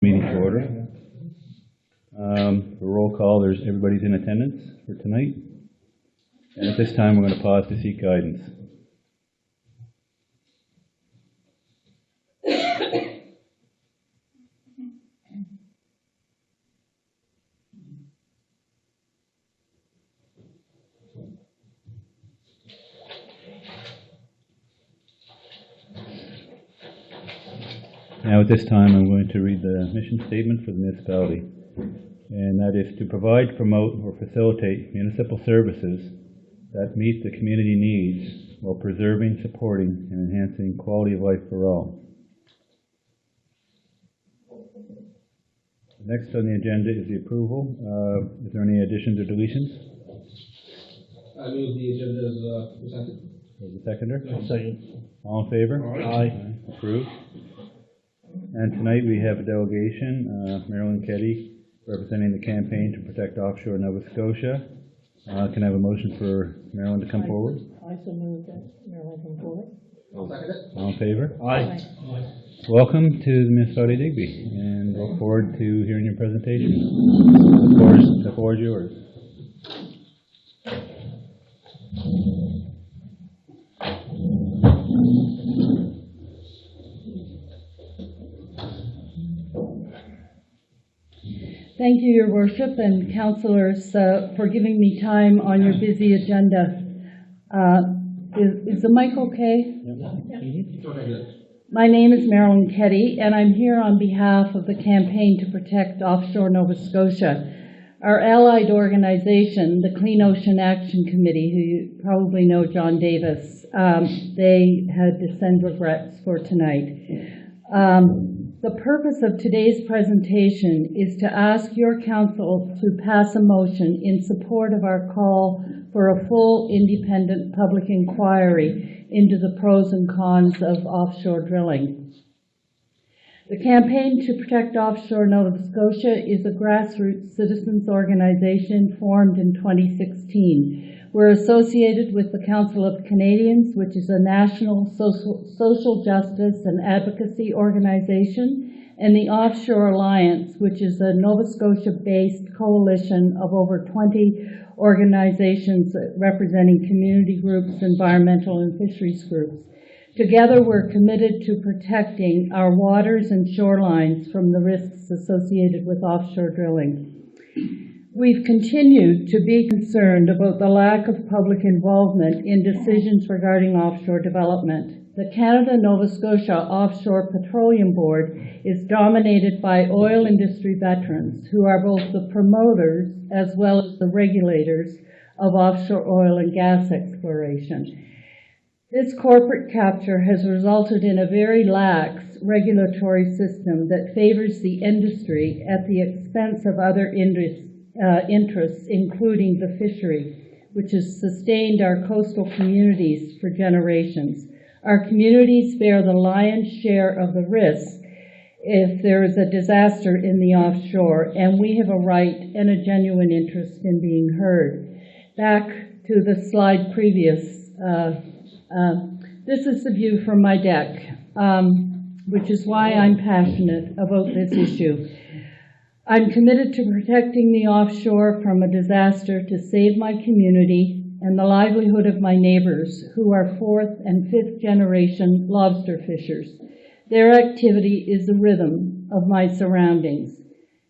Meeting to order. For roll call, everybody's in attendance for tonight. And at this time, we're going to pause to seek guidance. Now at this time I'm going to read the mission statement for the municipality, and that is to provide, promote, or facilitate municipal services that meet the community needs while preserving, supporting, and enhancing quality of life for all. Next on the agenda is the approval. Is there any additions or deletions? I move the agenda as presented. Is the seconder? Second. All in favor? Aye. Approved. And tonight we have a delegation, Marilyn Keddy, representing the campaign to protect offshore Nova Scotia. Can I have a motion for Marilyn to come forward? I so move that Marilyn come forward. I'll second it. All in favor? Aye. Welcome to the municipality of Digby, and look forward to hearing your presentation. The floor is yours. Thank you, Your Worship and councillors, for giving me time on your busy agenda. Is the mic okay? It's okay, good. My name is Marilyn Keddy, and I'm here on behalf of the Campaign to Protect Offshore Nova Scotia. Our allied organization, the Clean Ocean Action Committee, who you probably know, John Davis, they had to send regrets for tonight. The purpose of today's presentation is to ask your council to pass a motion in support of our call for a full independent public inquiry into the pros and cons of offshore drilling. The Campaign to Protect Offshore Nova Scotia is a grassroots citizens organization formed in 2016. We're associated with the Council of Canadians, which is a national social justice and advocacy organization, and the Offshore Alliance, which is a Nova Scotia-based coalition of over 20 organizations representing community groups, environmental and fisheries groups. Together, we're committed to protecting our waters and shorelines from the risks associated with offshore drilling. We've continued to be concerned about the lack of public involvement in decisions regarding offshore development. The Canada-Nova Scotia Offshore Petroleum Board is dominated by oil industry veterans who are both the promoters as well as the regulators of offshore oil and gas exploration. This corporate capture has resulted in a very lax regulatory system that favors the industry at the expense of other interests, including the fishery, which has sustained our coastal communities for generations. Our communities bear the lion's share of the risk if there is a disaster in the offshore, and we have a right and a genuine interest in being heard. Back to the slide previous. This is the view from my deck, which is why I'm passionate about this issue. I'm committed to protecting the offshore from a disaster to save my community and the livelihood of my neighbors, who are fourth and fifth generation lobster fishers. Their activity is the rhythm of my surroundings.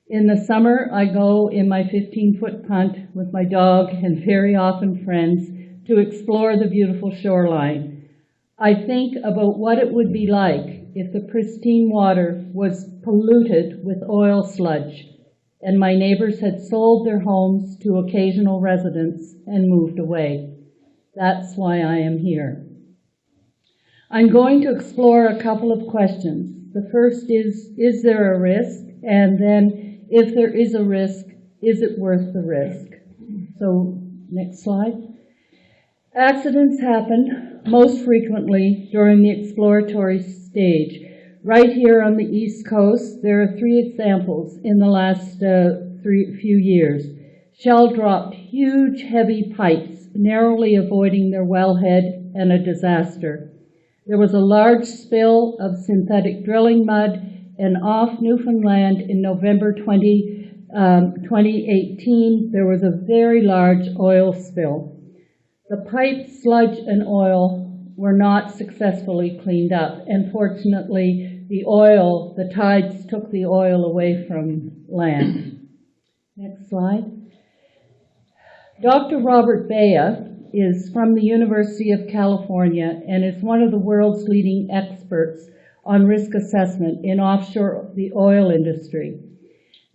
In the summer, I go in my 15-foot punt with my dog and very often friends to explore the beautiful shoreline. I think about what it would be like if the pristine water was polluted with oil sludge and my neighbors had sold their homes to occasional residents and moved away. That's why I am here. I'm going to explore a couple of questions. The first is there a risk? And then, if there is a risk, is it worth the risk? So, next slide. Accidents happen most frequently during the exploratory stage. Right here on the East Coast, there are 3 examples in the last few years. Shell dropped huge, heavy pipes, narrowly avoiding their wellhead and a disaster. There was a large spill of synthetic drilling mud and off Newfoundland in November 2018, there was a very large oil spill. The pipe, sludge, and oil were not successfully cleaned up, and fortunately, the tides took the oil away from land. Next slide. Dr. Robert Bea is from the University of California and is one of the world's leading experts on risk assessment in offshore the oil industry.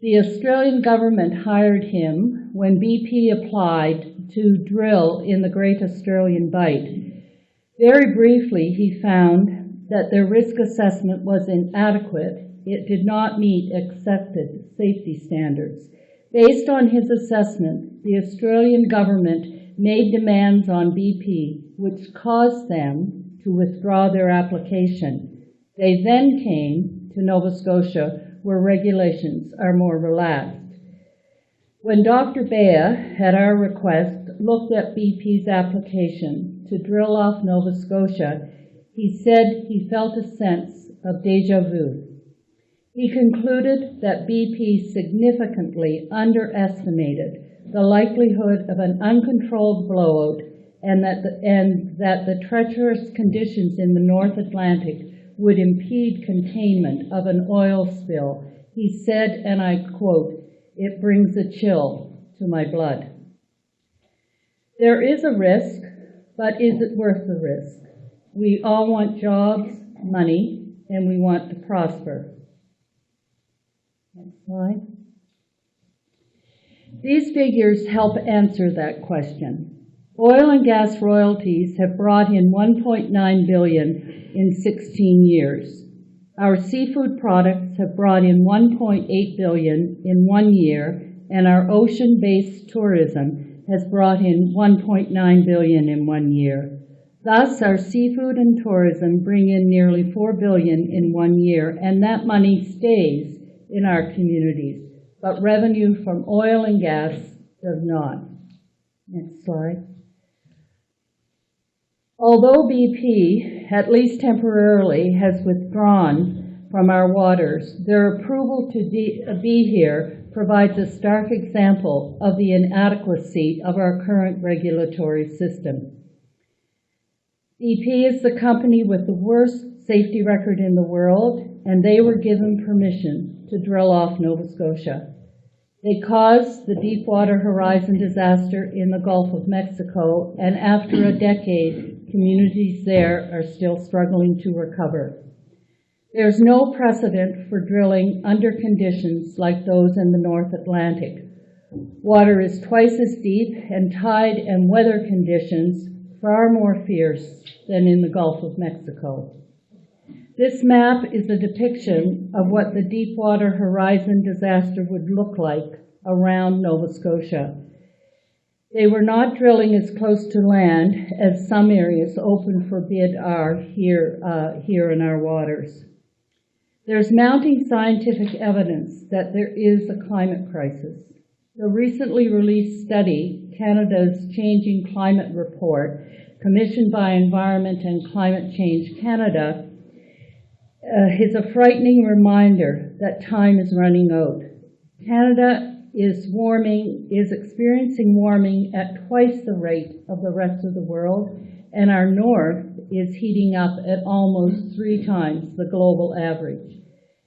The Australian government hired him when BP applied to drill in the Great Australian Bight. Very briefly, he found that their risk assessment was inadequate. It did not meet accepted safety standards. Based on his assessment, the Australian government made demands on BP, which caused them to withdraw their application. They then came to Nova Scotia, where regulations are more relaxed. When Dr. Bea, at our request, looked at BP's application to drill off Nova Scotia, he said he felt a sense of déjà vu. He concluded that BP significantly underestimated the likelihood of an uncontrolled blowout and that the treacherous conditions in the North Atlantic would impede containment of an oil spill. He said, and I quote, "It brings a chill to my blood." There is a risk, but is it worth the risk? We all want jobs, money, and we want to prosper. Next slide. These figures help answer that question. Oil and gas royalties have brought in $1.9 billion in 16 years. Our seafood products have brought in $1.8 billion in 1 year, and our ocean-based tourism has brought in $1.9 billion in 1 year. Thus, our seafood and tourism bring in nearly $4 billion in 1 year, and that money stays in our communities, but revenue from oil and gas does not. Next slide. Although BP, at least temporarily, has withdrawn from our waters, their approval to be here provides a stark example of the inadequacy of our current regulatory system. BP is the company with the worst safety record in the world, and they were given permission to drill off Nova Scotia. They caused the Deepwater Horizon disaster in the Gulf of Mexico, and after a decade, communities there are still struggling to recover. There's no precedent for drilling under conditions like those in the North Atlantic. Water is twice as deep, and tide and weather conditions far more fierce than in the Gulf of Mexico. This map is a depiction of what the Deepwater Horizon disaster would look like around Nova Scotia. They were not drilling as close to land as some areas open for bid are here in our waters. There's mounting scientific evidence that there is a climate crisis. The recently released study, Canada's Changing Climate Report, commissioned by Environment and Climate Change Canada, is a frightening reminder that time is running out. Canada is experiencing warming at twice the rate of the rest of the world, and our north is heating up at almost 3 times the global average.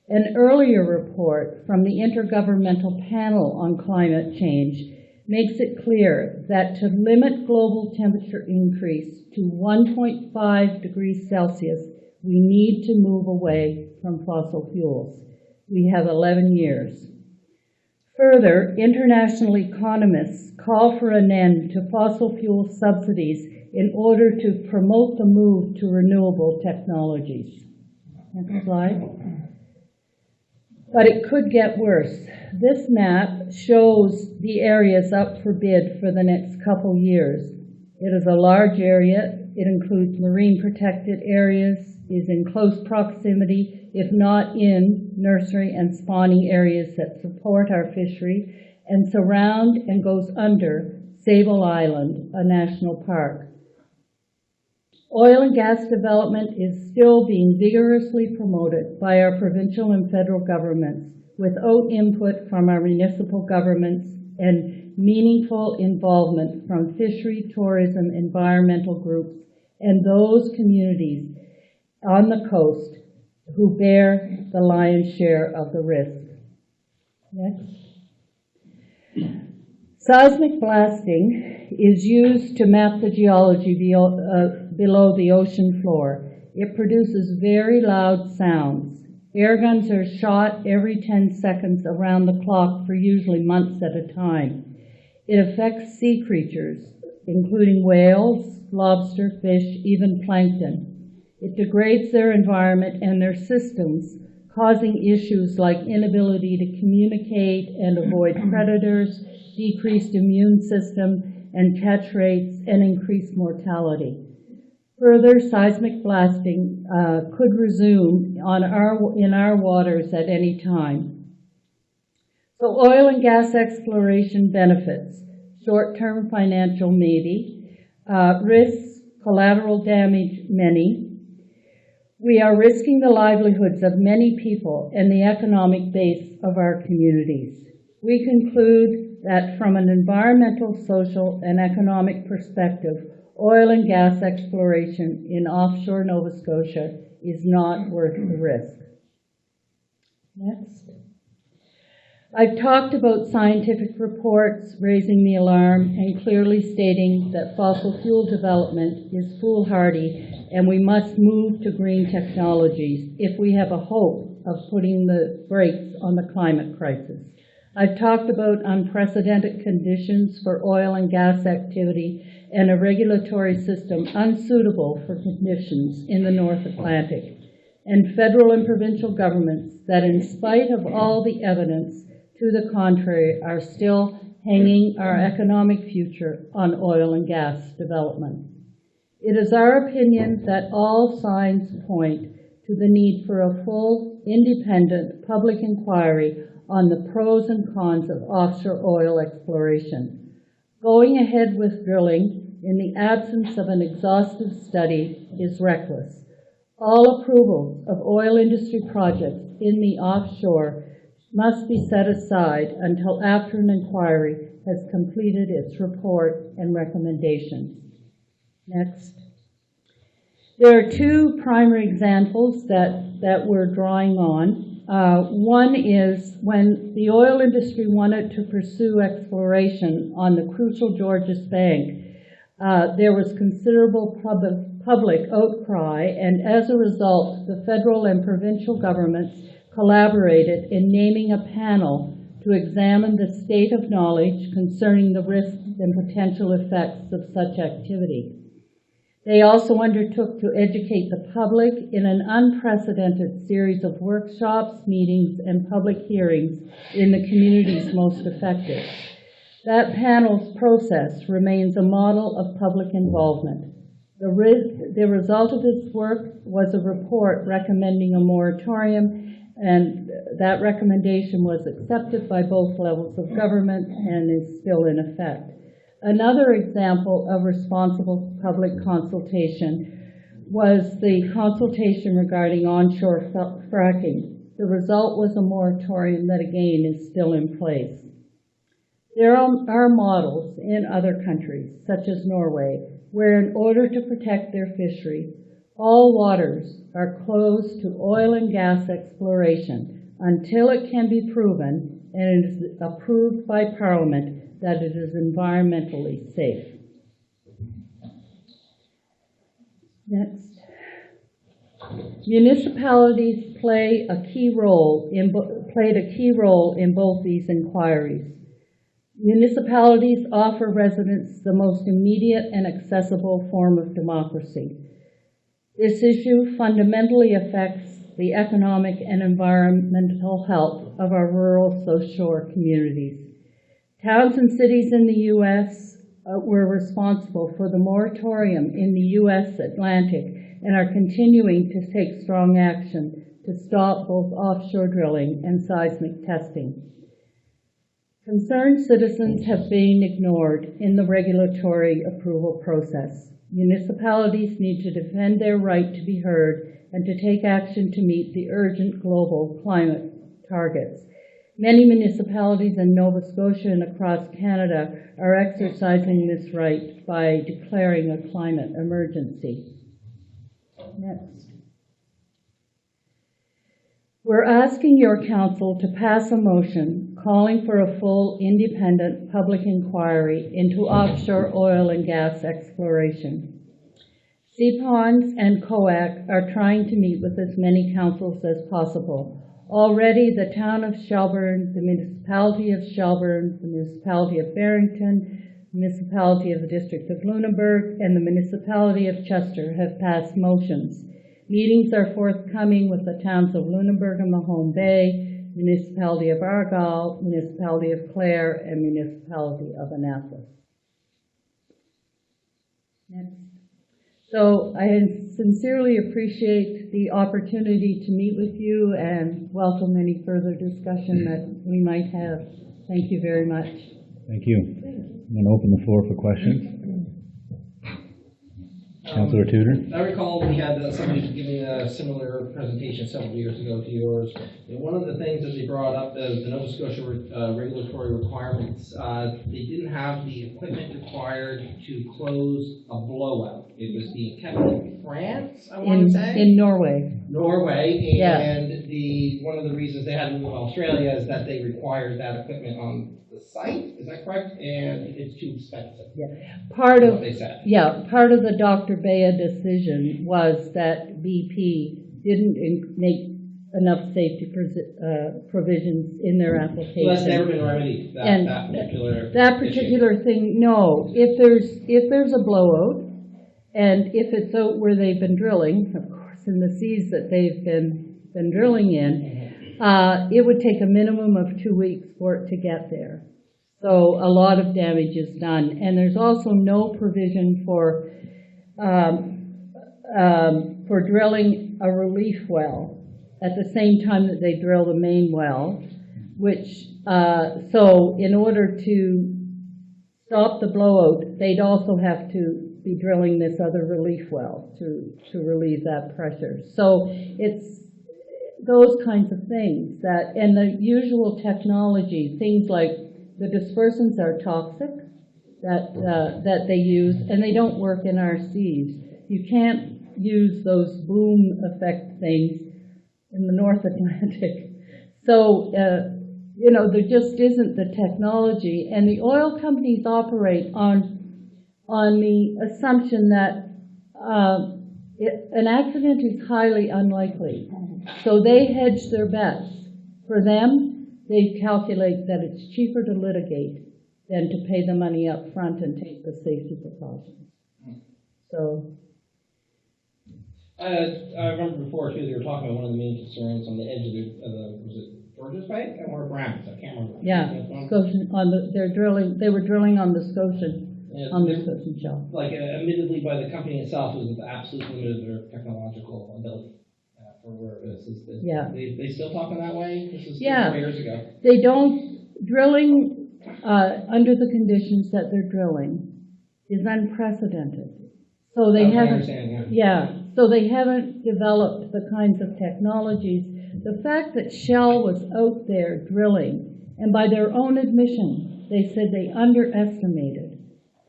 An earlier report from the Intergovernmental Panel on Climate Change makes it clear that to limit global temperature increase to 1.5 degrees Celsius, we need to move away from fossil fuels. We have 11 years. Further, international economists call for an end to fossil fuel subsidies in order to promote the move to renewable technologies. Next slide. But it could get worse. This map shows the areas up for bid for the next couple years. It is a large area. It includes marine protected areas, is in close proximity, if not in nursery and spawning areas that support our fishery, and surround and goes under Sable Island, a national park. Oil and gas development is still being vigorously promoted by our provincial and federal governments, without input from our municipal governments and meaningful involvement from fishery, tourism, environmental groups, and those communities on the coast who bear the lion's share of the risk. Next. Seismic blasting is used to map the geology below the ocean floor. It produces very loud sounds. Air guns are shot every 10 seconds around the clock for usually months at a time. It affects sea creatures, including whales, lobster, fish, even plankton. It degrades their environment and their systems, causing issues like inability to communicate and avoid predators, decreased immune system and catch rates, and increased mortality. Further, seismic blasting could resume in our waters at any time. So oil and gas exploration benefits: short-term financial maybe, risks, collateral damage many. We are risking the livelihoods of many people and the economic base of our communities. We conclude that from an environmental, social, and economic perspective, oil and gas exploration in offshore Nova Scotia is not worth the risk. Next. I've talked about scientific reports raising the alarm and clearly stating that fossil fuel development is foolhardy and we must move to green technologies if we have a hope of putting the brakes on the climate crisis. I've talked about unprecedented conditions for oil and gas activity and a regulatory system unsuitable for conditions in the North Atlantic, and federal and provincial governments that, in spite of all the evidence to the contrary, are still hanging our economic future on oil and gas development. It is our opinion that all signs point to the need for a full, independent public inquiry on the pros and cons of offshore oil exploration. Going ahead with drilling in the absence of an exhaustive study is reckless. All approvals of oil industry projects in the offshore must be set aside until after an inquiry has completed its report and recommendations. Next. There are two primary examples that we're drawing on. One is when the oil industry wanted to pursue exploration on the crucial Georges Bank, there was considerable public outcry, and as a result, the federal and provincial governments collaborated in naming a panel to examine the state of knowledge concerning the risks and potential effects of such activity. They also undertook to educate the public in an unprecedented series of workshops, meetings, and public hearings in the communities most affected. That panel's process remains a model of public involvement. The result of this work was a report recommending a moratorium, and that recommendation was accepted by both levels of government and is still in effect. Another example of responsible public consultation was the consultation regarding onshore fracking. The result was a moratorium that again is still in place. There are models in other countries, such as Norway, where in order to protect their fishery, all waters are closed to oil and gas exploration until it can be proven and it is approved by Parliament that it is environmentally safe. Next. Municipalities played a key role in both these inquiries. Municipalities offer residents the most immediate and accessible form of democracy. This issue fundamentally affects the economic and environmental health of our rural South Shore communities. Towns and cities in the U.S. were responsible for the moratorium in the U.S. Atlantic and are continuing to take strong action to stop both offshore drilling and seismic testing. Concerned citizens have been ignored in the regulatory approval process. Municipalities need to defend their right to be heard and to take action to meet the urgent global climate targets. Many municipalities in Nova Scotia and across Canada are exercising this right by declaring a climate emergency. Next. We're asking your council to pass a motion calling for a full independent public inquiry into offshore oil and gas exploration. CPONS and COAC are trying to meet with as many councils as possible. Already, the town of Shelburne, the municipality of Shelburne, the municipality of Barrington, the municipality of the District of Lunenburg, and the municipality of Chester have passed motions. Meetings are forthcoming with the towns of Lunenburg and Mahone Bay, municipality of Argyle, municipality of Clare, and municipality of Annapolis. Next. So I sincerely appreciate the opportunity to meet with you and welcome any further discussion that we might have. Thank you very much. Thank you. I'm going to open the floor for questions. Councillor Tudor? I recall we had somebody giving a similar presentation several years ago to yours. And one of the things that they brought up is the Nova Scotia regulatory requirements. They didn't have the equipment required to close a blowout. It was being kept in France, I want to say. In Norway. Norway, Yeah. and one of the reasons they had to move to Australia is that they required that equipment on the site. Is that correct? And it's too expensive. Yeah. Part What of they said. part of the Dr. Bea decision was that BP didn't make enough safety provisions in their application. So that's never been remedied. That particular thing, no. If there's a blowout, and if it's out where they've been drilling, of course, in the seas that they've been drilling in, it would take a minimum of 2 weeks for it to get there. So a lot of damage is done. And there's also no provision for drilling a relief well at the same time that they drill the main well, which, so in order to stop the blowout, they'd also have to be drilling this other relief well to relieve that pressure. So it's those kinds of things that, and the usual technology, things like the dispersants are toxic that they use, and they don't work in our seas. You can't use those boom effect things in the North Atlantic. So, there just isn't the technology, and the oil companies operate on the assumption that an accident is highly unlikely. So they hedge their bets. For them, they calculate that it's cheaper to litigate than to pay the money up front and take the safety precautions. So. I remember before too, they were talking about one of the main concerns on the edge of was it Georges Bank or Browns? I can't remember. Yeah, Scotian they were drilling on the Scotian. Yeah, on the Scotian shelf. Like, admittedly by the company itself, it was the absolute limit of their technological ability for where it is. Yeah. They still talking that way? This is 4 Yeah. years ago. They don't, drilling under the conditions that they're drilling is unprecedented. So they haven't, so they haven't developed the kinds of technologies. The fact that Shell was out there drilling, and by their own admission, they said they underestimated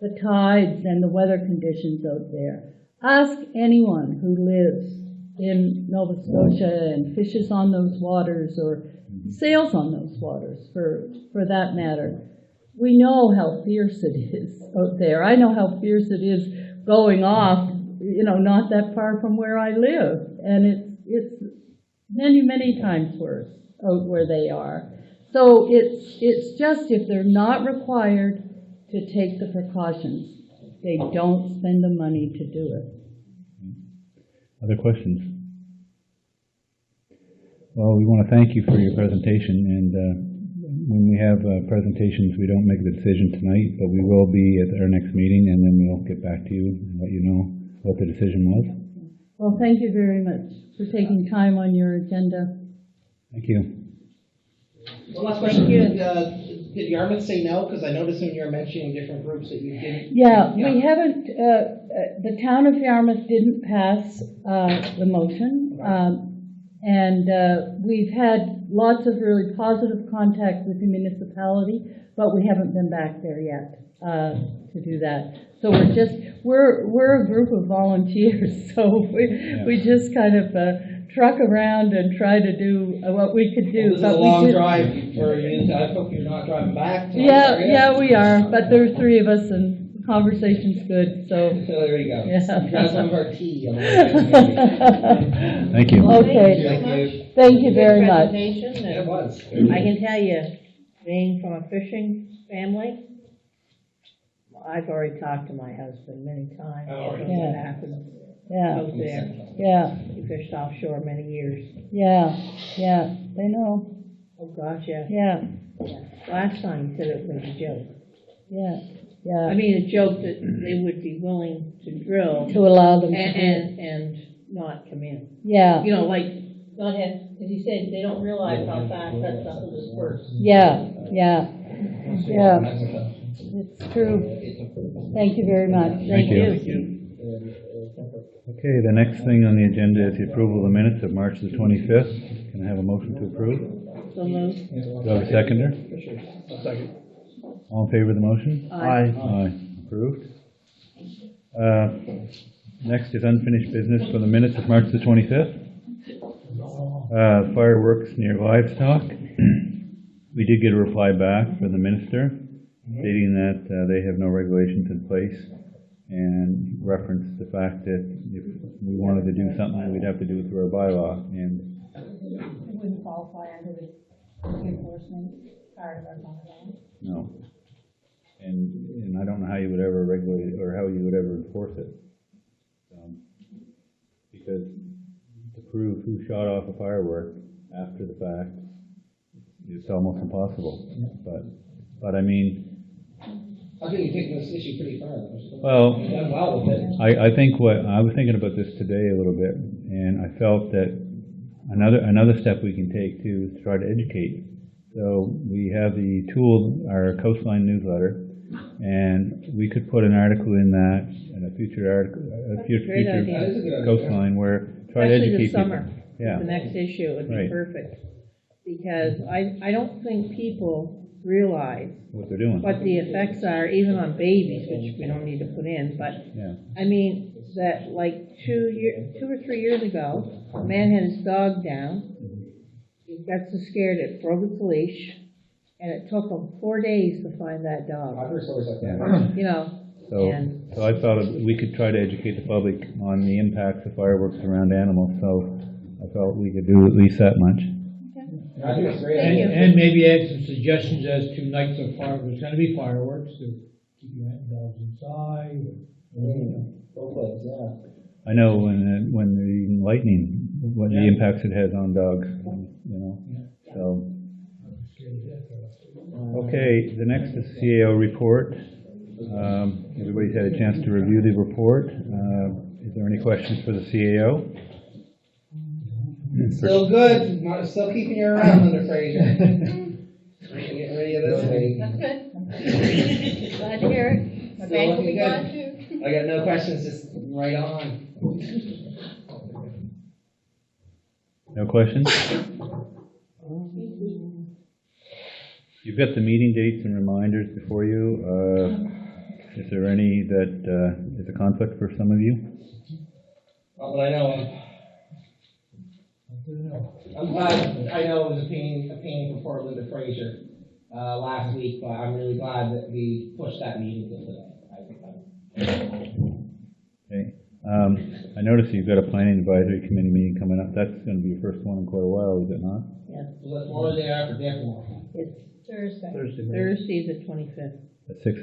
the tides and the weather conditions out there. Ask anyone who lives in Nova Scotia and fishes on those waters or sails on those waters for that matter. We know how fierce it is out there. I know how fierce it is going off, not that far from where I live. And it's many, many times worse out where they are. So it's just if they're not required to take the precautions, they don't spend the money to do it. Other questions? Well, we want to thank you for your presentation, and when we have presentations, we don't make the decision tonight, but we will be at our next meeting, and then we'll get back to you and let you know what the decision was. Well, thank you very much for taking time on your agenda. Thank you. One last question. did Yarmouth say no? Because I noticed when you were mentioning different groups that you didn't. Yeah, we haven't, the town of Yarmouth didn't pass the motion. And we've had lots of really positive contact with the municipality, but we haven't been back there yet to do that. So we're a group of volunteers, so we just kind of truck around and try to do what we could do. Well, this is a long drive for you. I hope you're not driving back. Yeah, we are, but there are three of us and conversation's good, so. So there you go. Yeah. You got some of our tea. On the Thank you. Okay, Thank you. thank you very much. Presentation, It and was. I can tell you, being from a fishing family, I've already talked to my husband many times. Oh, What yeah. happened Yeah, out there. yeah, He fished offshore many years. yeah, they know, Oh, gosh, yeah. yeah, Yeah. Last time he said it was a joke. yeah, I mean, a joke that they would be willing to drill to allow them to do it. and not come in. Yeah, You know, like, not have, as he said, they don't realize how fast that stuff will disperse. yeah, yeah, Mexico. it's true. Thank you very much. Thank you. Okay, the next thing on the agenda is the approval of the minutes of March the 25th. Can I have a motion to approve? So moved. Do I have a seconder? All in favor of the motion? Aye. Aye, approved. Next is unfinished business for the minutes of March the 25th. Fireworks near livestock. We did get a reply back from the minister stating that they have no regulations in place and referenced the fact that if we wanted to do something, we'd have to do it through our bylaw. And It wouldn't qualify under the enforcement part of our bylaw. no. And I don't know how you would ever regulate it or how you would ever enforce it. Because to prove who shot off a firework after the fact, it's almost impossible. But I mean, I think you're taking this issue pretty far. well, You've done well with it. I think what, I was thinking about this today a little bit, and I felt that another step we can take too is to try to educate. So we have the tool, our Coastline newsletter, and we could put an article in that, and a future article, Great idea. That is a good idea. Coastline, where try to Especially educate this people. summer. Yeah, The next issue would be Right. perfect. Because I don't think people realize what they're doing. what the effects are, even on babies, which we don't need to put in, but, Yeah, I mean, that like 2 or 3 years ago, a man had his dog down, he got so scared it broke its leash, and it took him 4 days to find that dog, I've heard stories like Yeah. that. you know, so, and, so I thought we could try to educate the public on the impacts of fireworks around animals, so I felt we could do at least that much. I think it's great. Thank you. And maybe add some suggestions as to nights of fireworks. There's gonna be fireworks, so keep your dogs inside. Both legs, yeah. I know when the lightning, what the impacts it has on dogs, you know, so. Okay, the next is CAO report. Everybody's had a chance to review the report. Is there any questions for the CAO? Still good. Still keeping you around under Fraser. Get ready of this week. That's good. Glad to hear it. My Still bank will be looking glad good. too. I got no questions, just right on. No questions? You've got the meeting dates and reminders before you. Is there any that is a conflict for some of you? Not that I know of. I'm glad, I know it was a pain for Portland to Fraser last week, but I'm really glad that we pushed that meeting to today. Okay. I noticed you've got a planning advisory committee meeting coming up. That's going to be your first one in quite a while, is it not? So that's more day after Deathmore. it's Thursday. Thursday the 25th. At 6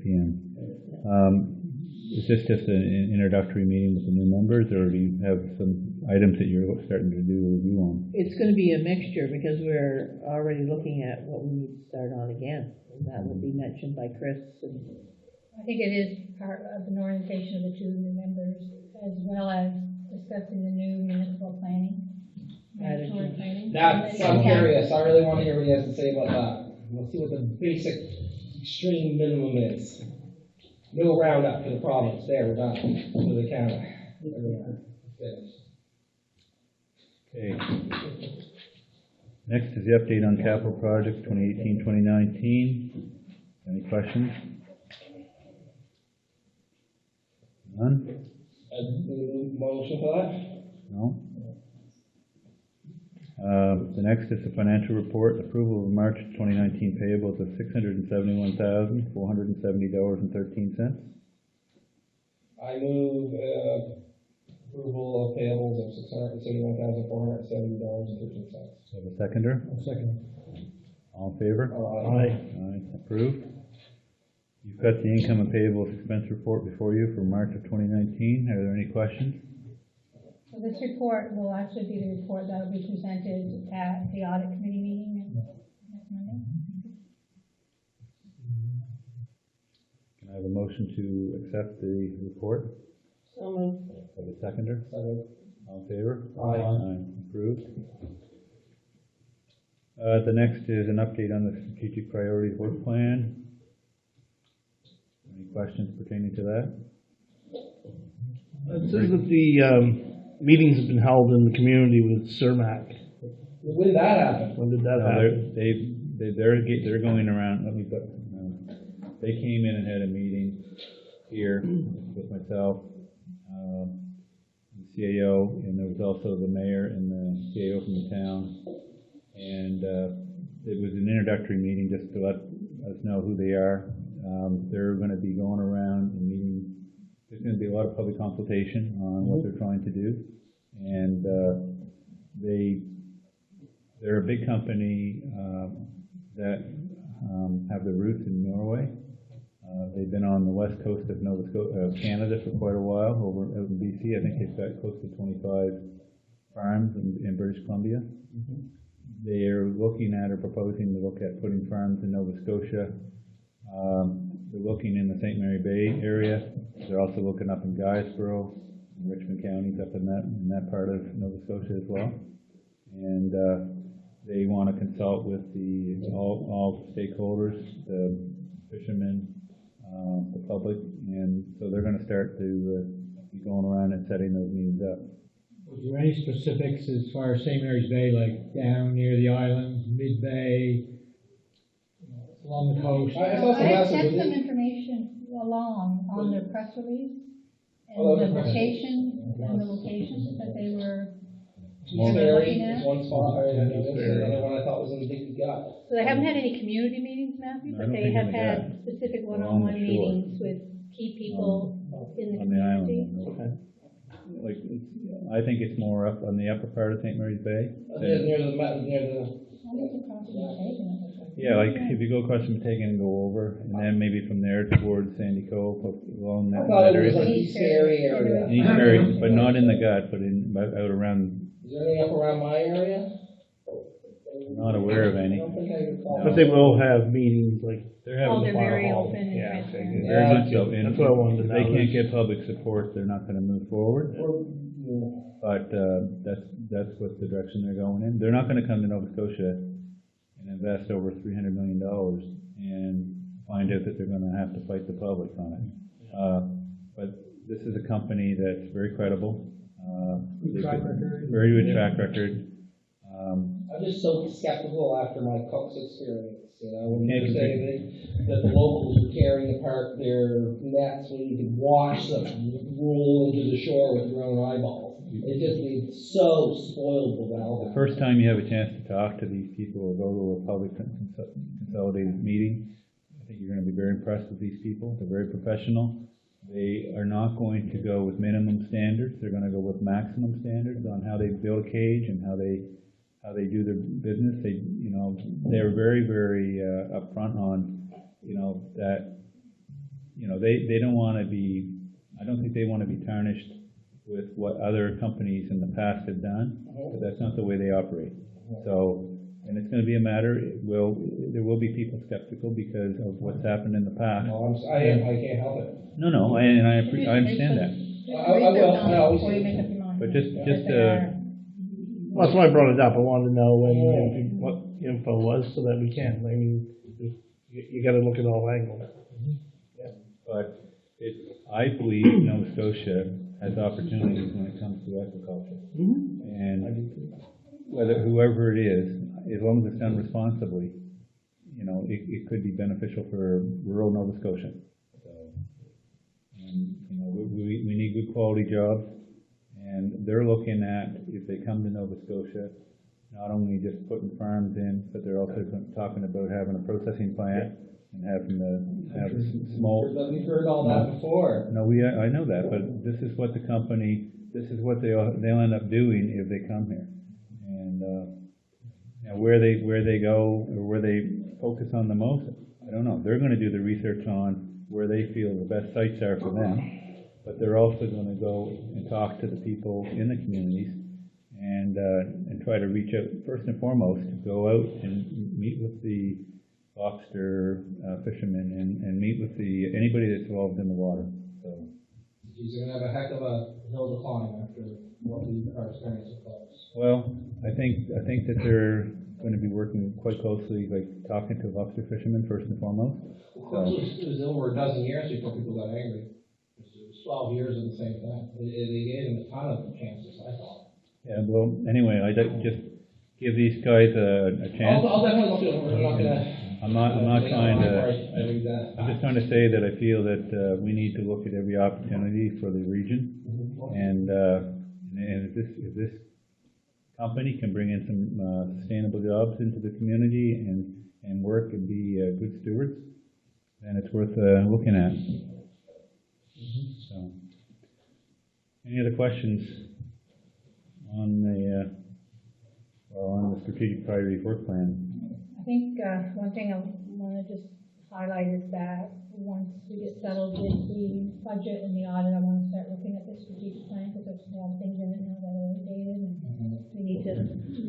p.m. Is this just an introductory meeting with the new members, or do you have some items that you're starting to do a review on? It's gonna be a mixture, because we're already looking at what we need to start on again, and that will be mentioned by Chris and I think it is part of an orientation of the two new members, as well as discussing the new municipal planning. Mandatory planning. That's, I'm curious, I really want to hear what he has to say about that. Let's see what the basic extreme minimum is. No roundup for the province, there, we're done, for the county. There we are. Finished. Okay. Next is the update on capital projects 2018-2019. Any questions? None? Motion for that? No? The next is the financial report, approval of March 2019 payables of $671,470.13. I move approval of payables of $671,470.13. Have a seconder? I'll second. All in favor? Aye. Aye, approved. You've got the income and payables expense report before you for March of 2019. Are there any questions? So this report will actually be the report that will be presented at the audit committee meeting next Monday. Can I have a motion to accept the report? So moved. Have a seconder? Second. All in favor? Aye. Approved. The next is an update on the strategic priorities work plan. Any questions pertaining to that? It says that the meetings have been held in the community with CERMAC. When did that happen? When did that No, happen? they're going around, they came in and had a meeting here with myself, the CAO, and there was also the mayor and the CAO from the town. And it was an introductory meeting just to let us know who they are. They're going to be going around and meeting. There's going to be a lot of public consultation on what they're trying to do. And they're a big company that have their roots in Norway. They've been on the west coast of Canada for quite a while, out in BC. I think they've got close to 25 farms in British Columbia. They are looking at or proposing to look at putting farms in Nova Scotia. They're looking in the St. Mary Bay area. They're also looking up in Guysborough, and Richmond counties up in that part of Nova Scotia as well. And they want to consult with all stakeholders, the fishermen, the public, and so they're going to start to be going around and setting those meetings up. Was there any specifics as far as St. Mary's Bay, like down near the islands, mid-bay, along the coast? I saw some I messages. sent some information along on their press release, Oh, and that the was press locations that they were East looking Ferry, at. one spot, I noticed, and the other one I thought was in the Big Gut. So they haven't had any community meetings, Matthew, I but don't they think have in the had gut. specific Along the one-on-one shore. meetings with key people in the On the community. island. Like, I think it's more up on the upper part of St. Mary's Bay. Near the. Yeah, like if you go across from Tagan and go over, and then maybe from there towards Sandy Cove, along I that thought it area. was like East Ferry area. East Ferry, but not in the gut, but out around. Is there any up around my area? I'm not aware of any. I don't think I recall. But they will have meetings like. They're Oh, having they're very hall. open and Yeah, transparent. okay, very much so. And That's what I wanted to if know. they can't get public support, they're not going to move forward. But that's what the direction they're going in. They're not going to come to Nova Scotia and invest over $300 million and find out that they're going to have to fight the public on it. But this is a company that's very credible. Good track record. Very good track record. I'm just so skeptical after my Cook's experience, when Yeah, you were saying that the locals were tearing apart their nets when you could watch them roll into the shore with your own eyeballs. It just is so spoiled with The that. first time you have a chance to talk to these people or go to a public consolidated meeting, I think you're going to be very impressed with these people. They're very professional. They are not going to go with minimum standards. They're going to go with maximum standards on how they build a cage and how they do their business. They're very, very upfront on, that, they don't want to be, I don't think they want to be tarnished with what other companies in the past have done, but that's not the way they operate. So, and it's going to be a matter, there will be people skeptical because of what's happened in the past. I can't help it. No, and I understand that. I will. Before you make up your mind. But just Because they are- Well, that's why I brought it up. I wanted to know when, info was so that we can. I mean, you gotta look at all angles. But I believe Nova Scotia has opportunities when it comes to aquaculture. And whoever it is, as long as it's done responsibly, it could be beneficial for rural Nova Scotia. So, we need good quality jobs, and they're looking at, if they come to Nova Scotia, not only just putting farms in, but they're also talking about having a processing plant and having to have small. We've heard all that before. No, I know that, but this is what they'll end up doing if they come here. And, where they go, or where they focus on the most, I don't know. They're gonna do the research on where they feel the best sites are for them, but they're also gonna go and talk to the people in the communities and try to reach out, first and foremost, go out and meet with the lobster fishermen and meet with anybody that's involved in the water. So, You're gonna have a heck of a hill to climb after what we are experiencing close. well, I think that they're going to be working quite closely, like talking to lobster fishermen first and foremost. It was over a dozen years before people got angry. It was 12 years of the same thing. They gave them a ton of chances, I thought. Yeah, well, anyway, I'd like to just give these guys a chance. I'll definitely look at it. We're not gonna. I'm not trying to. I read that. I'm just trying to say that I feel that we need to look at every opportunity for the region, and if this company can bring in some sustainable jobs into the community and work and be good stewards, then it's worth looking at. So, any other questions on the strategic priorities work plan? I think, one thing I wanna just highlight is that once we get settled with the budget and the audit, I wanna start looking at the strategic plan, because there's a lot of things in it now that are outdated, and we need to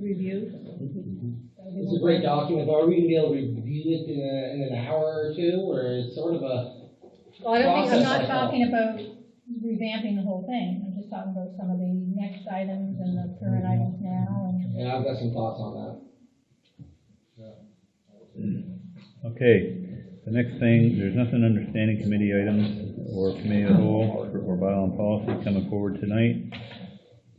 review. It's a great document, but are we gonna be able to review it in an hour or two, or it's sort of a Well, I don't think, I'm process, not I thought. talking about revamping the whole thing, I'm just talking about some of the next items and the current items now, and. Yeah, I've got some thoughts on that. Okay, the next thing, there's nothing under standing committee items or committee of the whole or bylaw and policy coming forward tonight.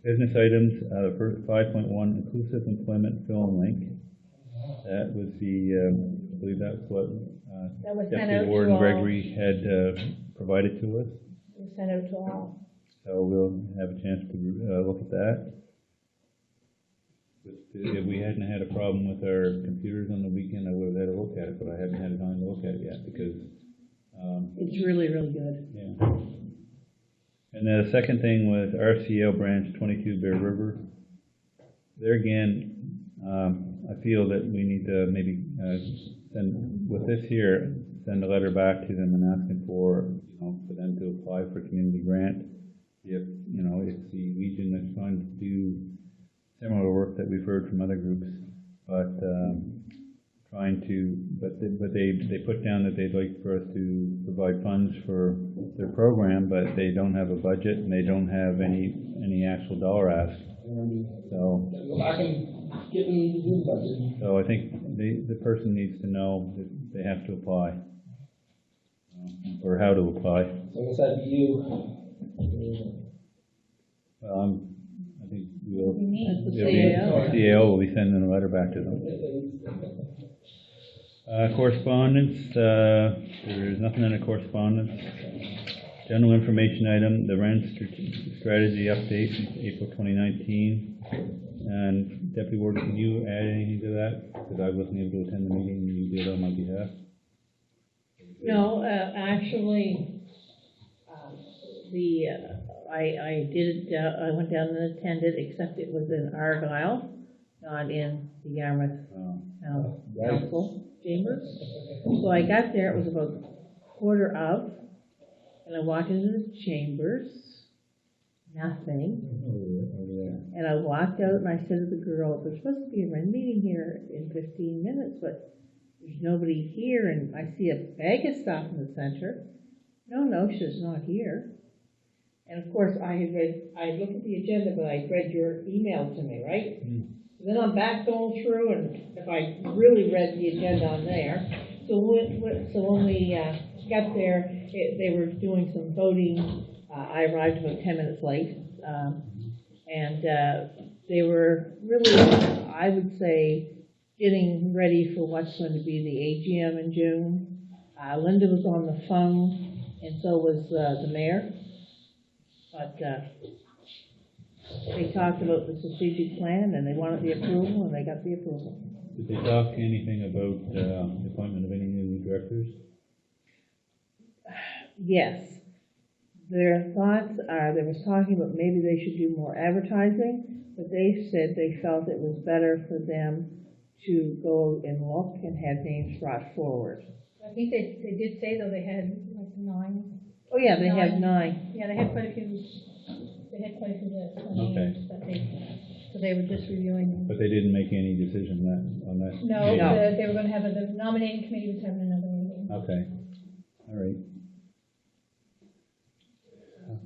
Business items, first 5.1, inclusive employment film link. That was I believe that's what That was sent out Deputy to Warden all. Gregory had provided to us. It was sent out to all. So we'll have a chance to look at that. If we hadn't had a problem with our computers on the weekend, I would have had a look at it, but I haven't had time to look at it yet because, It's really, really good. yeah. And then the second thing was RCL Branch 22 Bear River. There again, I feel that we need to maybe send, with this here, send a letter back to them and asking for them to apply for a community grant. If the region is trying to do similar work that we've heard from other groups, but they put down that they'd like for us to provide funds for their program, but they don't have a budget and they don't have any actual dollar ask. So Go back and get me the new budget. I think the person needs to know that they have to apply, or how to apply. So I guess that'd be you. Well, I think we'll. We need. That's the The CAO. CAO will be sending a letter back to them. Correspondence, there's nothing in the correspondence. General information item, the rent strategy update, April 2019. And Deputy Warden, can you add anything to that? Because I wasn't able to attend the meeting, you did on my behalf. No, actually, I went down and attended, except it was in Argyle, not in the Yarmouth Council chambers. So I got there, it was about quarter of, and I walked into the chambers, nothing. And I walked out and I said to the girl, there's supposed to be a rent meeting here in 15 minutes, but there's nobody here, and I see a bag of stuff in the center. No, she's not here. And of course, I had looked at the agenda, but I had read your email to me, right? Then I'm back going through, and if I really read the agenda on there, so when we got there, they were doing some voting. I arrived about 10 minutes late, and they were really, I would say, getting ready for what's going to be the AGM in June. Linda was on the phone, and so was the mayor. But they talked about the strategic plan, and they wanted the approval, and they got the approval. Did they talk anything about the appointment of any new directors? Yes. Their thoughts are, they was talking about maybe they should do more advertising, but they said they felt it was better for them to go and look and have names brought forward. I think they did say though they had like 9. Oh, yeah, they have 9. Yeah, they had quite a few lists Okay. that so they were just reviewing them. But they didn't make any decision on that? No, No. they were gonna have, the nominating committee was having another meeting. Okay, all right.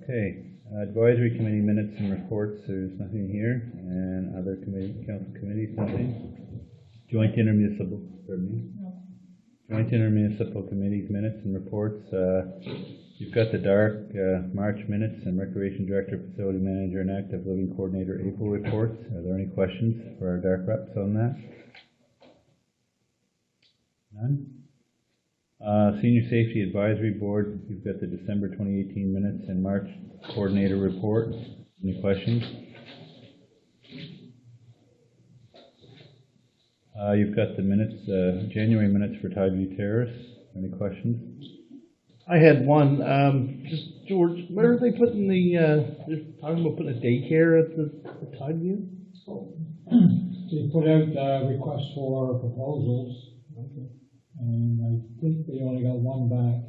Okay, advisory committee minutes and reports, there's nothing here, and other committee, council committees, nothing. Joint intermunicipal, pardon me? No. Joint intermunicipal committees minutes and reports, you've got the dark, March minutes and recreation director, facility manager, and active living coordinator April reports. Are there any questions for our dark reps on that? None? Senior Safety Advisory Board, you've got the December 2018 minutes and March coordinator report. Any questions? You've got the minutes, January minutes for Tideview Terrace. Any questions? I had one, just, George, where are they putting they're talking about putting a daycare at the Tideview? They put out requests for proposals, and I think they only got one back.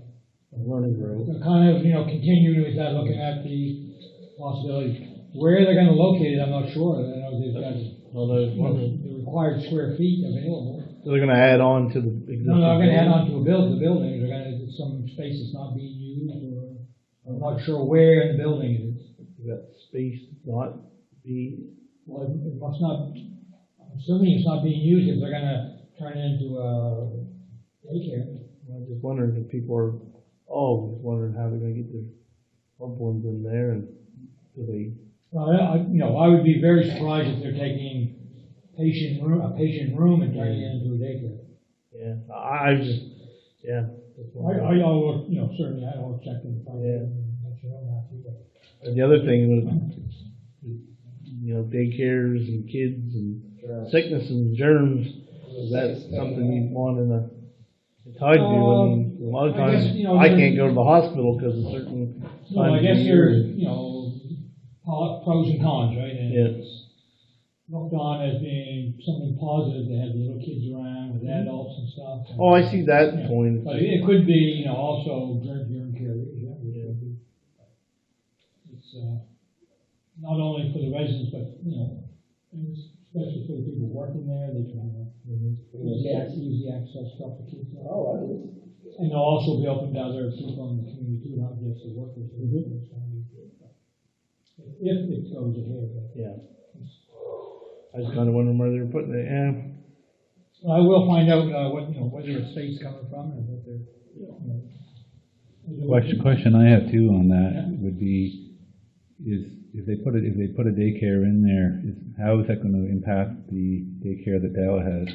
Learning Grove. They're kind of, continuing with that, looking at the possibility. Where they're gonna locate it, I'm not sure. I know they've got, Well, there's one, the required square feet available. so they're gonna add on to the existing. No, they're gonna add building? on to the building. They're gonna, some space that's not being used, or I'm not sure where in the building it is. That space not be, Well, it must not, I'm assuming it's not being used if they're gonna turn it into a daycare. I'm just wondering if people are, always wondering how they're gonna get their loved ones in there, and do they, Well, I would be very surprised if they're taking a patient room and turning it into a daycare. yeah, I was just, yeah. just wondering. I'll, certainly I will check in. Yeah. Let you know that too, but- And the other thing was, daycares and kids and sickness and germs, is that something you'd want in a Tideview? I mean, a lot of I guess, times, there- I can't go to the hospital because of certain No, I times of guess year. there's, pros and cons, right? And Yeah. it's looked on as being something positive to have little kids around with adults and stuff. Oh, I see that Yeah. point. But it could be, also germ carriers, yeah. It could be. It's, not only for the residents, but, especially for the people working there, they try to easy access stuff for kids. And they'll also be open to other people in the community too, not just the workers. If it goes ahead. Yeah. I was kind of wondering where they were putting it, yeah. Well, I will find out, where their space coming from and what they're, Question I have too on that would be, is if they put a daycare in there, how is that going to impact the daycare that Dalla has?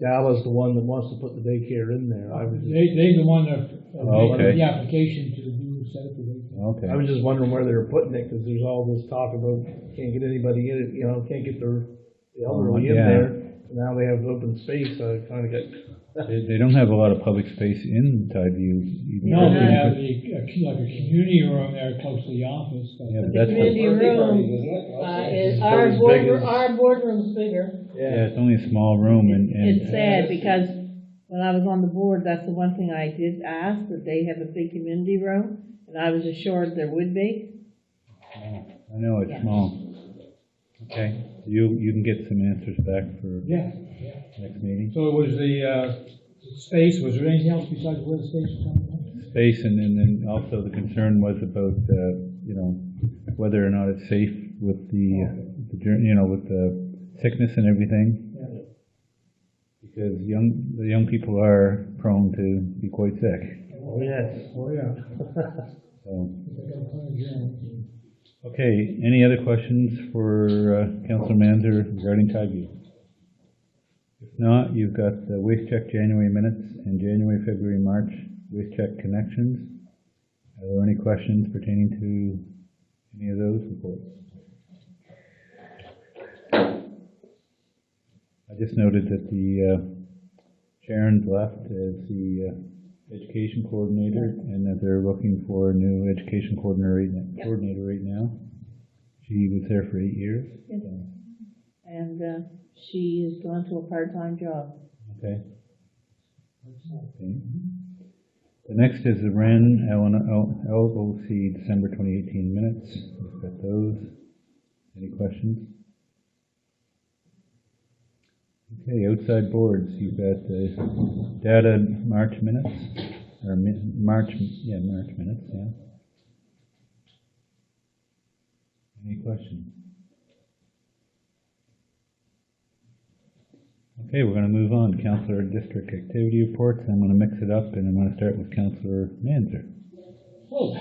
Dalla's the one that wants to put the daycare in there. I was just, They're the one that Okay. made the application to do set up the daycare. Okay. I was just wondering where they were putting it, because there's all this talk about can't get anybody in it, can't get the elderly in yeah. there. Now they have open space, so I kind of got. They don't have a lot of public space in Tideview. No, they have like a community room there close to the office. But Yeah, but The that's community room, is, our as big as- boardroom's bigger. Yeah, it's only a small room and. It's sad, because when I was on the board, that's the one thing I did ask, that they have a big community room, and I was assured there would be. I know, it's Yeah. small. Okay, you can get some answers back for Yeah. next meeting. So it was the space, was there anything else besides where the space was coming from? Space, and then also the concern was about, whether or not it's safe with the the with the sickness and everything. Because the young people are prone to be quite sick. Oh, yes. Oh, yeah. So, They got plenty of germs. okay, any other questions for Councillor Manzer regarding Tideview? If not, you've got the waste check January minutes and January, February, March waste check connections. Are there any questions pertaining to any of those reports? I just noted that the Sharon's left as the education coordinator, and that they're looking for a new education coordinator right now. She was there for 8 years. Yes. So, And she has gone to a part-time job. okay. Okay. The next is the Wren LOC December 2018 minutes. We've got those. Any questions? Okay, outside boards, you've got the data March minutes, or March minutes, yeah. Any questions? Okay, we're going to move on. Councillor District Activity Reports. I'm going to mix it up, and I'm going to start with Councillor Manzer. Whoa.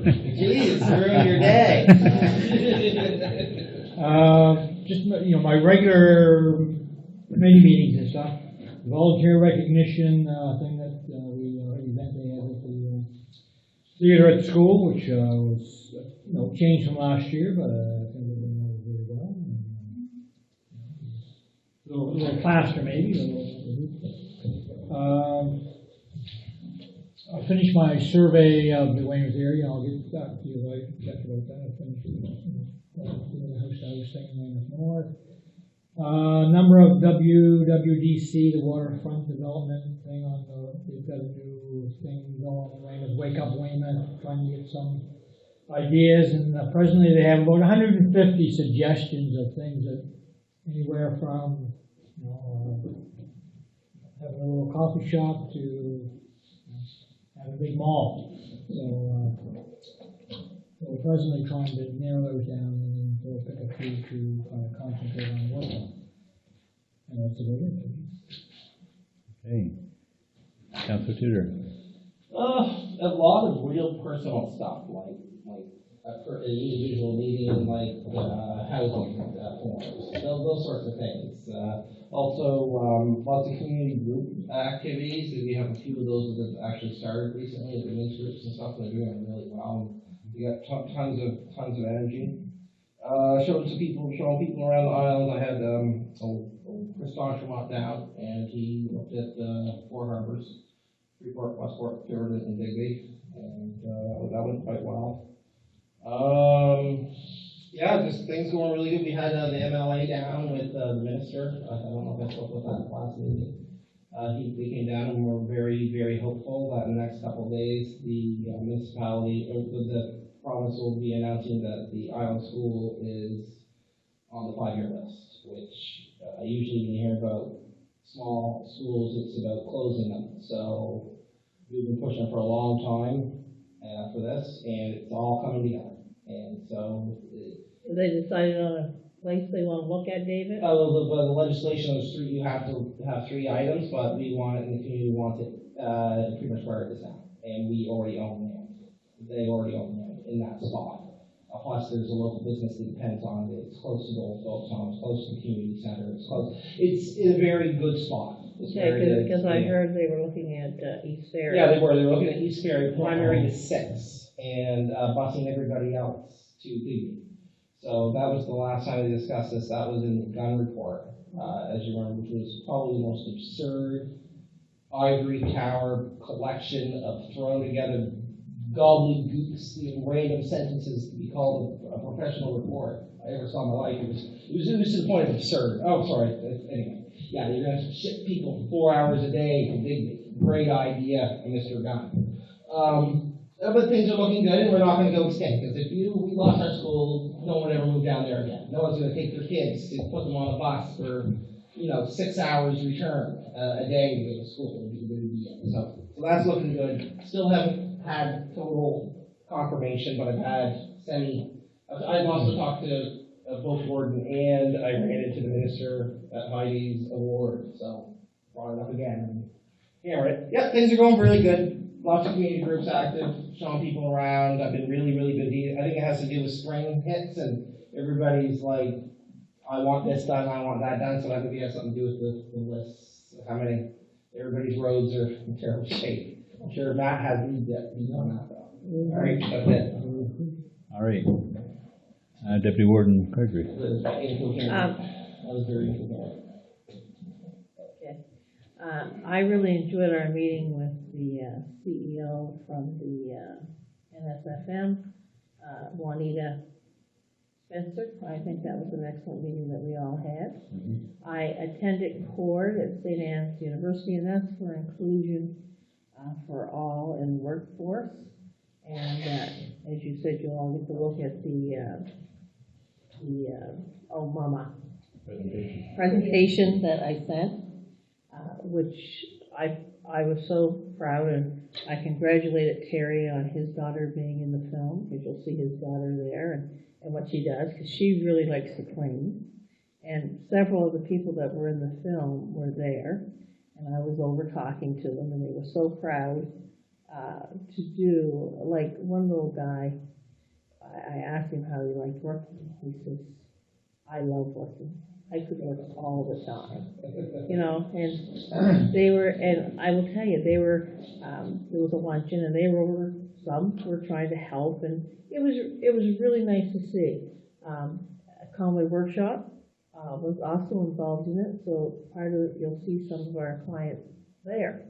Geez, ruined your day. Just, my regular committee meetings and stuff. Volunteer recognition, thing that event they had at the theater at the school, which was, changed from last year, but I think it went over very well. A little faster maybe. I finished my survey of the Weymouth area. I'll get back to you later. Check about that. I finished the house thing in Weymouth North. Number of WWDC, the waterfront development thing they've got a new thing going in Weymouth, Wake Up Weymouth, trying to get some ideas, and presently they have about 150 suggestions of things that anywhere from, having a little coffee shop to have a big mall. So we're presently trying to narrow those down and then we'll pick a few to kind of concentrate on one. And that's about it. Okay. Councillor Tudor. A lot of real personal stuff, like an individual meeting, like housing forms, those sorts of things. Also, lots of community group activities. We have a few of those that have actually started recently, the women's groups and stuff, and they're doing really well. We got tons of energy. Showing people around the island. I had Chris D'Entremont down, and he looked at 4 harbors, Freeport, Westport, Puritan, and Digby, and that went quite well. Just things going really good. We had the MLA down with the minister. I don't know if I spoke with that last meeting. They came down and were very, very hopeful that in the next couple of days the municipality, or the province will be announcing that the island school is on the 5-year list, which usually when you hear about small schools, it's about closing them. So we've been pushing for a long time for this, and it's all coming together. And so They decided on a place they want to look at, David? the legislation is you have to have 3 items, but we want it, and the community wants it pretty much where it is now. And we already own land. They already own land in that spot. Plus, there's a local business that depends on it. It's close to the old folks' home. It's close to the community center. It's in a very good spot. Because I heard they were looking at East Ferry. Yeah, they were. They were looking at East Ferry, primary to 6, and busing everybody else to Digby. So that was the last time we discussed this. That was in the gun report, as you remember, which was probably the most absurd ivory tower collection of thrown together gobbledygooks, random sentences to be called a professional report I ever saw in my life. It was to the point of absurd. Oh, sorry. Anyway, yeah, you're going to ship people 4 hours a day from Digby. Great idea, Mr. Gunn. But things are looking good, and we're not going to go extinct, because if we lost our school, no one ever moved down there again. No one's going to take their kids to put them on a bus for, 6 hours return a day to go to school. So that's looking good. Still haven't had total confirmation, but I've had I've also talked to both Gordon and I ran into the minister at Heidi's award, so brought it up again. Yeah, right. Yep, things are going really good. Lots of community groups active, showing people around. I've been really, really busy. I think it has to do with spring hits and everybody's like, I want this done, I want that done, so that maybe has something to do with the lists, how many, everybody's roads are in terrible shape. I'm sure Matt has lead on that though. All right, that's it. All right. Deputy Warden Gregory. That was very incoherent. I really enjoyed our meeting with the CEO from the NSFM, Juanita Spencer. I think that was an excellent meeting that we all had. I attended CORD at St. Anne's University, and that's for inclusion for all in the workforce. And as you said, you'll all get to look at the Mama presentation that I sent, which I was so proud, and I congratulated Terry on his daughter being in the film, because you'll see his daughter there and what she does, because she really likes to clean. And several of the people that were in the film were there, and I was over talking to them, and they were so proud to do, like one little guy, I asked him how he liked working. He says, I love working. I could work all the time, you know, and they were, and I will tell you, they were, there was a luncheon, and some were trying to help, and it was really nice to see. Conway Workshop was also involved in it, so you'll see some of our clients there.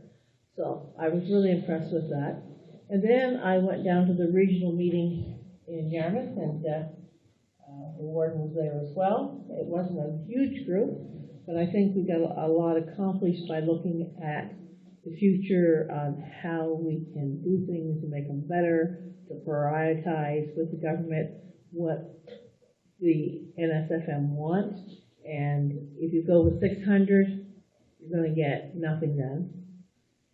So I was really impressed with that. And then I went down to the regional meeting in Yarmouth, and the warden was there as well. It wasn't a huge group, but I think we got a lot accomplished by looking at the future on how we can do things to make them better, to prioritize with the government what the NSFM wants. And if you go with 600, you're going to get nothing done.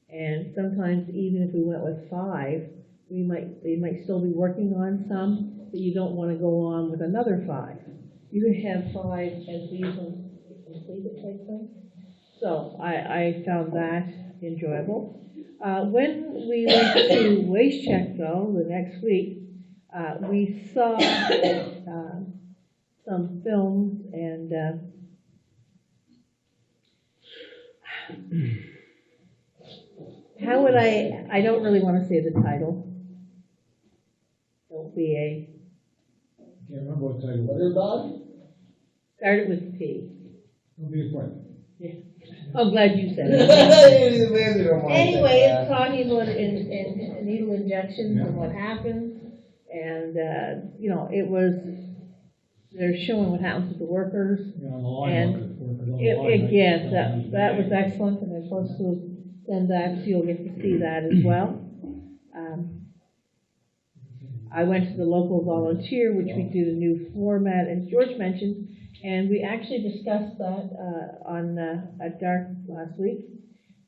And sometimes even if we went with 5, they might still be working on some, but you don't want to go on with another 5. You can have 5 as these ones completed type thing. So I found that enjoyable. When we went to Waste Check though, the next week, we saw some films and how would I don't really want to say the title. Don't be a. Can't remember what title. Underdog? Started with P. Don't be afraid. Yeah. I'm glad you said it. Anyway, Anyway, it's talking about needle injections and what happens. And, you know, they're showing what happens to the workers. You're on the line. And again, that was excellent, and they're supposed to send that, so you'll get to see that as well. I went to the local volunteer, which we do the new format, as George mentioned, and we actually discussed that at DARC last week.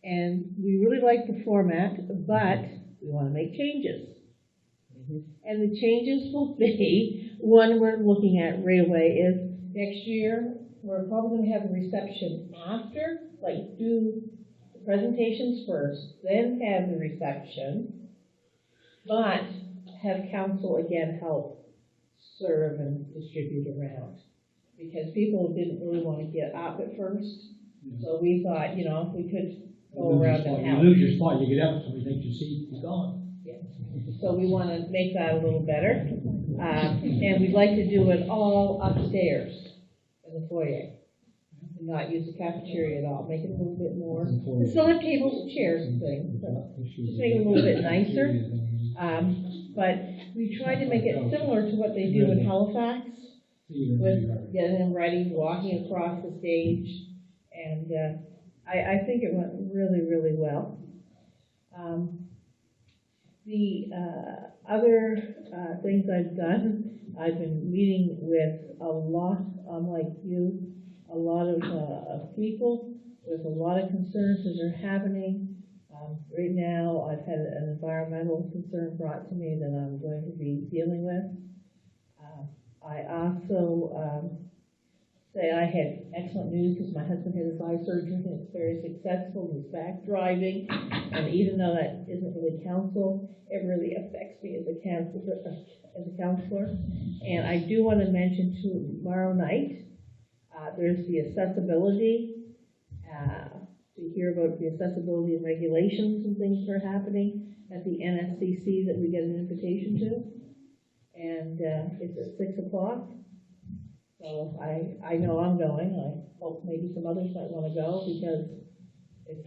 And we really like the format, but we want to make changes. And the changes will be, one we're looking at right away is next year, we're probably going to have a reception after, like do the presentations first, then have the reception, but have council again help serve and distribute around. Because people didn't really want to get up at first, so we thought, you know, we could go around and help. You lose your spot, you get out, somebody takes your seat, you're gone. So we want to make that a little better. And we'd like to do it all upstairs in the foyer. And not use the cafeteria at all, make it a little bit more. We still have tables and chairs and things, so just make it a little bit nicer. But we tried to make it similar to what they do in Halifax, with getting them ready, walking across the stage. And I think it went really, really well. The other things I've done, I've been meeting with a lot, like you, a lot of people with a lot of concerns that are happening. Right now, I've had an environmental concern brought to me that I'm going to be dealing with. I also, say I had excellent news because my husband had his eye surgery and it's very successful. He's back driving. And even though that isn't really council, it really affects me as a counselor. And I do want to mention tomorrow night, there's the accessibility, to hear about the accessibility and regulations and things that are happening at the NSCC that we get an invitation to. And it's at 6 o'clock. So I know I'm going. I hope maybe some others might want to go because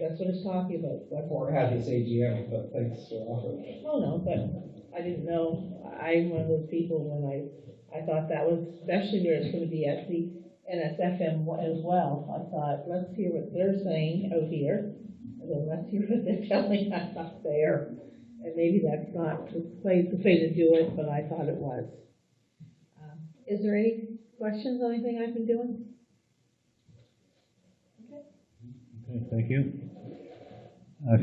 that's what it's talking about. Or have this AGM, but thanks for offering. Oh, no, but I didn't know. I'm one of those people when I thought that was, especially where it's going to be at the NSFM as well. I thought, let's hear what they're saying out here, and then let's hear what they're telling us up there. And maybe that's not the way to do it, but I thought it was. Is there any questions on anything I've been doing? Okay, thank you.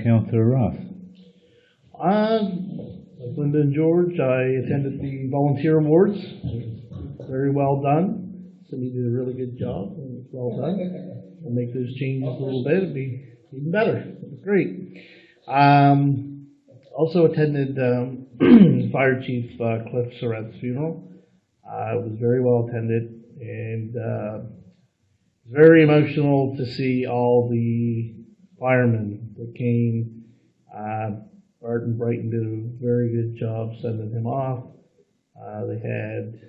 Councillor Ross. Like Linda and George, I attended the volunteer awards. Very well done. Cindy did a really good job, and it was well done. We'll make those changes a little bit, it'd be even better. It was great. Also attended Fire Chief Cliff Surratt's funeral. It was very well attended, and very emotional to see all the firemen that came. Barton Brighton did a very good job sending him off. They had,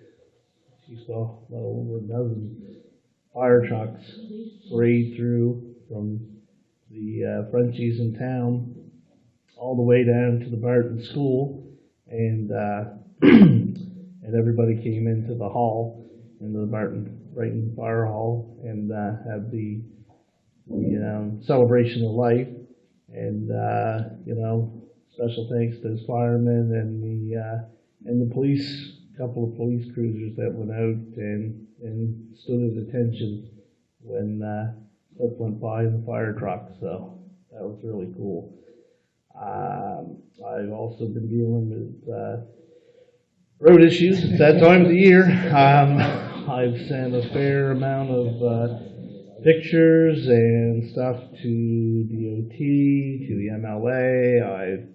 well over a dozen fire trucks parade through from the Frenchies in town all the way down to the Barton School, and and everybody came into the hall, into the Brighton Fire Hall, and had the celebration of life, and special thanks to those firemen and the police, couple of police cruisers that went out and stood at attention when Cliff went by in the fire truck. So that was really cool. I've also been dealing with road issues at that time of the year. I've sent a fair amount of pictures and stuff to DOT, to the MLA. I've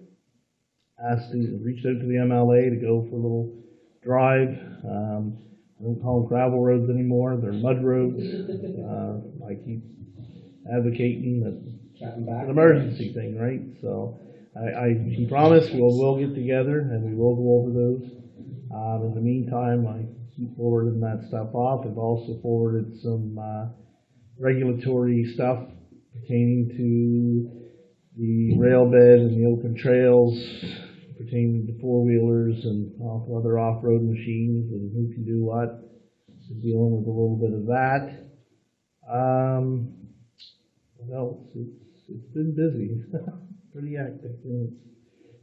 reached out to the MLA to go for a little drive. I don't call them gravel roads anymore, they're mud roads. I keep advocating that it's an emergency thing, right? So he promised we'll get together and we will go over those. In the meantime, I keep forwarding that stuff off. I've also forwarded some regulatory stuff pertaining to the rail bed and the open trails, pertaining to four-wheelers and other off-road machines and who can do what. So dealing with a little bit of that. What else? It's been busy, pretty active, and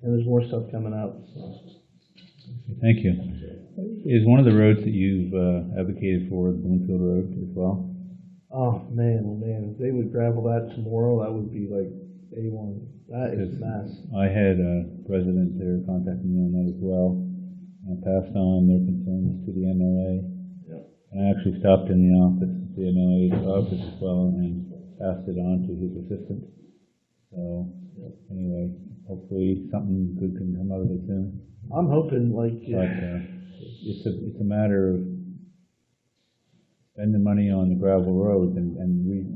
there's more stuff coming up. So. Thank you. Is one of the roads that you've advocated for the Bloomfield Road as well? Oh man, if they would gravel that tomorrow, that would be like A1. That is mass. I had a resident there contacting me on that as well. I passed on their concerns to the MLA. Yep. And I actually stopped in the office, the MLA's office as well, and passed it on to his assistant. So, anyway, hopefully something good can come out of it soon. I'm hoping, like, But it's a matter of spending money on the gravel roads and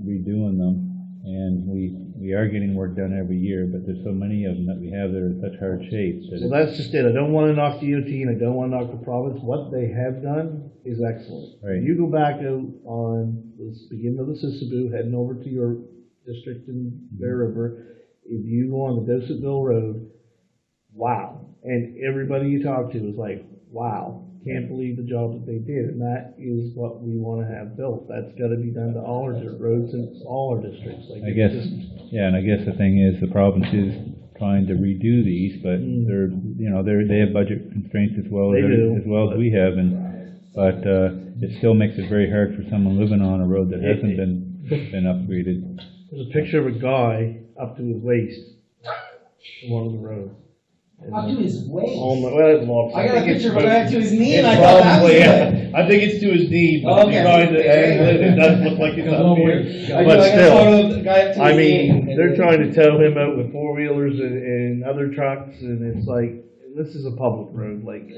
redoing them, and we are getting work done every year, but there's so many of them that we have that are in such hard shape. So that's just it. I don't want to knock DOT and I don't want to knock the province. What they have done is excellent. Right. You go back out on the beginning of the Sissibu, heading over to your district in Bear River. If you go on the Dosetville Road, wow. And everybody you talk to is like, wow, can't believe the job that they did. And that is what we want to have built. That's got to be done to all our dirt roads and all our districts. Like, I guess, yeah, and I guess the thing is the province is trying to redo these, but they have budget constraints as well as we have, but it still makes it very hard for someone living on a road that hasn't been upgraded. There's a picture of a guy up to his waist in one of the roads. Up to his waist. Well, I got a think it's picture of a guy to his knee, and it's I thought that was probably, it. I think it's to his knee, but Okay. behind the angle, it doesn't look like it's up here. I But got a still, photo of the guy up to I his knee, mean, and they're then- trying to tow him out with four-wheelers and other trucks, and it's like, this is a public road, like,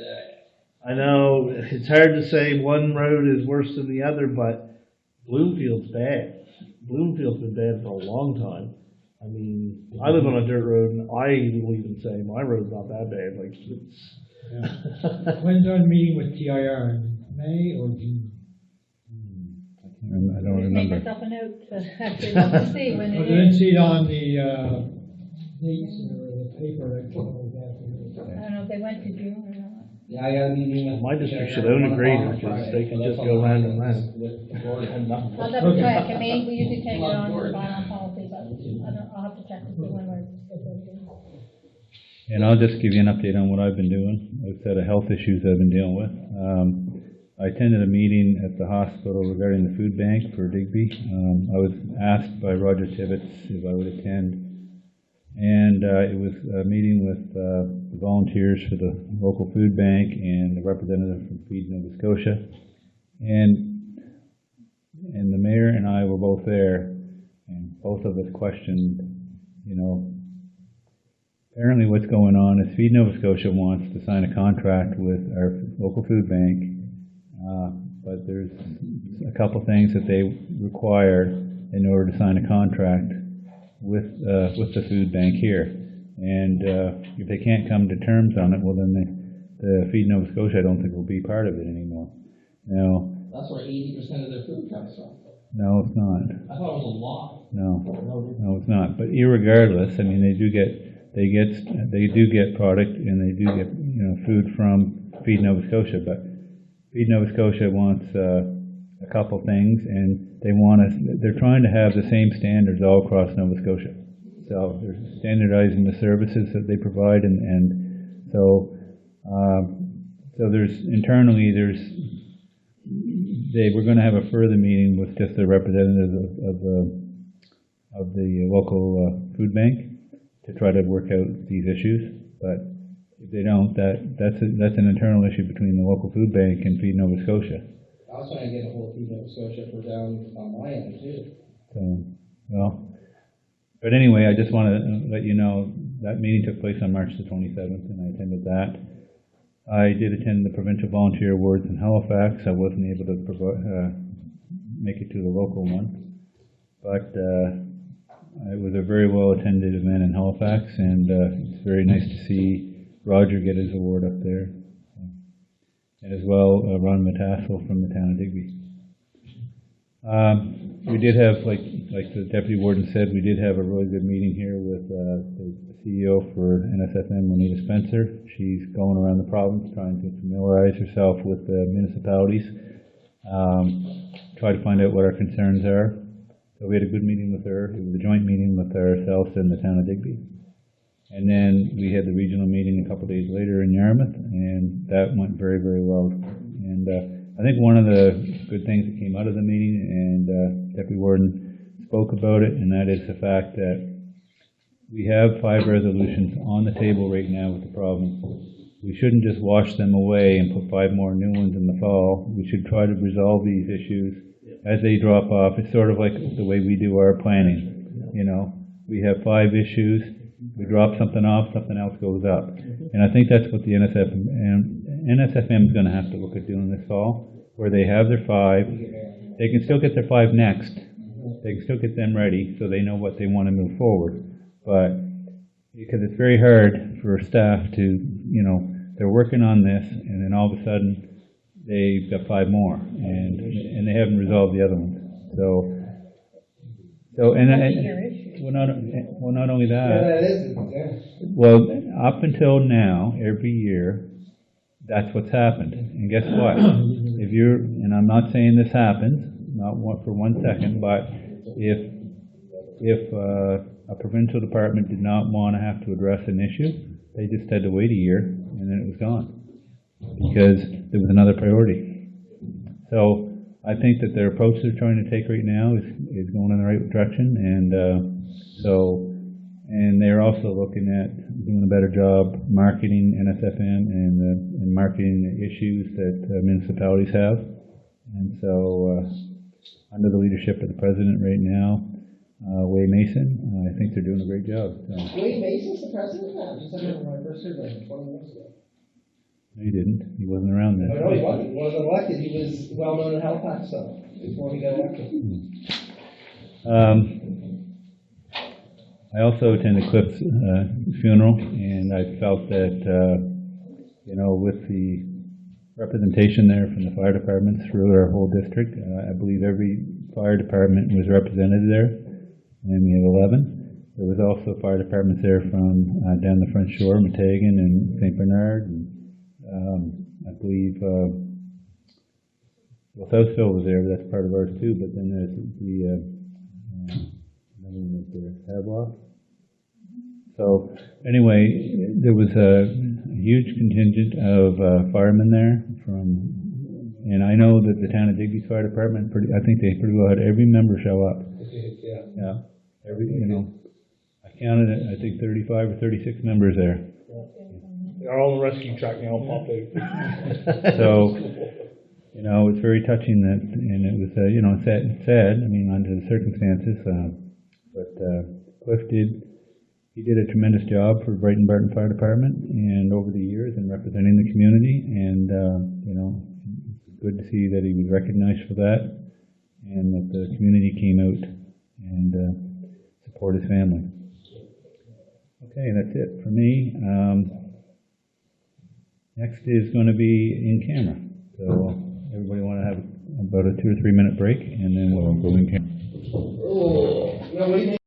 I know it's hard to say one road is worse than the other, but Bloomfield's bad. Bloomfield's been bad for a long time. I mean, I live on a dirt road, and I will even say my road's not that bad, like, it's. When's our meeting with TIR, in May or June? I don't Just remember. make myself a note to actually look to see when I it didn't is. see it on the, dates or the paper, I don't know I don't know if they went to June or not. Yeah, I got a meeting with. My district should Sharon own a on grader, Friday, 'cause they can so just that's go on round the and round. with the board and nothing. I'll double check, I mean, we usually take it on for bylaw policy, but I'll have to check to see when we're scheduled to. And I'll just give you an update on what I've been doing, a set of health issues I've been dealing with. I attended a meeting at the hospital regarding the food bank for Digby. I was asked by Roger Tibbetts if I would attend, and it was a meeting with the volunteers for the local food bank and the representative from Feed Nova Scotia. And the mayor and I were both there, and both of us questioned, you know, apparently what's going on is Feed Nova Scotia wants to sign a contract with our local food bank, but there's a couple things that they require in order to sign a contract with the food bank here. And if they can't come to terms on it, well then the Feed Nova Scotia I don't think will be part of it anymore. Now, That's where 80% of their food comes from. no, it's not. I thought it was a lot. No, it's not. But irregardless, I mean, they do get product and they do get, you know, food from Feed Nova Scotia. But Feed Nova Scotia wants a couple things, and they're trying to have the same standards all across Nova Scotia. So they're standardizing the services that they provide, and so we're going to have a further meeting with just the representatives of the local food bank to try to work out these issues. But if they don't, that's an internal issue between the local food bank and Feed Nova Scotia. I was trying to get a hold of Feed Nova Scotia for down on my end too. So, well, but anyway, I just want to let you know that meeting took place on March the 27th, and I attended that. I did attend the Provincial Volunteer Awards in Halifax. I wasn't able to make it to the local one, but it was a very well attended event in Halifax, and it's very nice to see Roger get his award up there, and as well Ron Matassel from the town of Digby. We did have, like the deputy warden said, we did have a really good meeting here with the CEO for NSFM, Juanita Spencer. She's going around the province trying to familiarize herself with the municipalities, try to find out what our concerns are. So we had a good meeting with her. It was a joint meeting with ourselves and the town of Digby. And then we had the regional meeting a couple of days later in Yarmouth, and that went very, very well. And I think one of the good things that came out of the meeting, and Deputy Warden spoke about it, and that is the fact that we have 5 resolutions on the table right now with the province. We shouldn't just wash them away and put 5 more new ones in the fall. We should try to resolve these issues as they drop off. It's sort of like the way we do our planning. You know, we have 5 issues, we drop something off, something else goes up. And I think that's what the NSFM is going to have to look at doing this fall, where they have their 5. They can still get their 5 next. They can still get them ready so they know what they want to move forward. But because it's very hard for staff to, you know, they're working on this, and then all of a sudden they've got 5 more, and they haven't resolved the other ones. Well, not only that. Yeah, that is, yeah. Well, up until now, every year, that's what's happened. And guess what? And I'm not saying this happens, for 1 second, but if a provincial department did not want to have to address an issue, they just had to wait a year, and then it was gone, because there was another priority. So I think that their approach they're trying to take right now is going in the right direction, and so And they're also looking at doing a better job marketing NSFN and marketing the issues that municipalities have. And so, under the leadership of the president right now, Wade Mason, I think they're doing a great job. So. Wade Mason's the president now, just remember when I first heard like 20 years ago. No, he didn't. He wasn't around then. No, he wasn't. He wasn't elected. He was well known in Halifax, so before he got elected. I also attended Cliff's funeral, and I felt that, with the representation there from the fire department through our whole district, I believe every fire department was represented there, and we have 11. There was also fire departments there from down the Front Shore, Metagan and St. Bernard, and I believe Southville was there, but that's part of ours too, but then there's another one was there, Havelock. So anyway, there was a huge contingent of firemen there and I know that the town of Digby's fire department, I think they pretty well had every member show up. Yeah. I counted it, I think 35 or 36 members there. They're all on the rescue truck now, pop out. So, it's very touching that, and it was, sad, under the circumstances, but Cliff he did a tremendous job for Brighton Barton Fire Department, and over the years, in representing the community, and, it's good to see that he was recognized for that, and that the community came out and support his family. Okay, that's it for me. Next is going to be in camera. So everybody want to have about a 2 or 3 minute break, and then we'll go in camera. Oh, no, what do you think?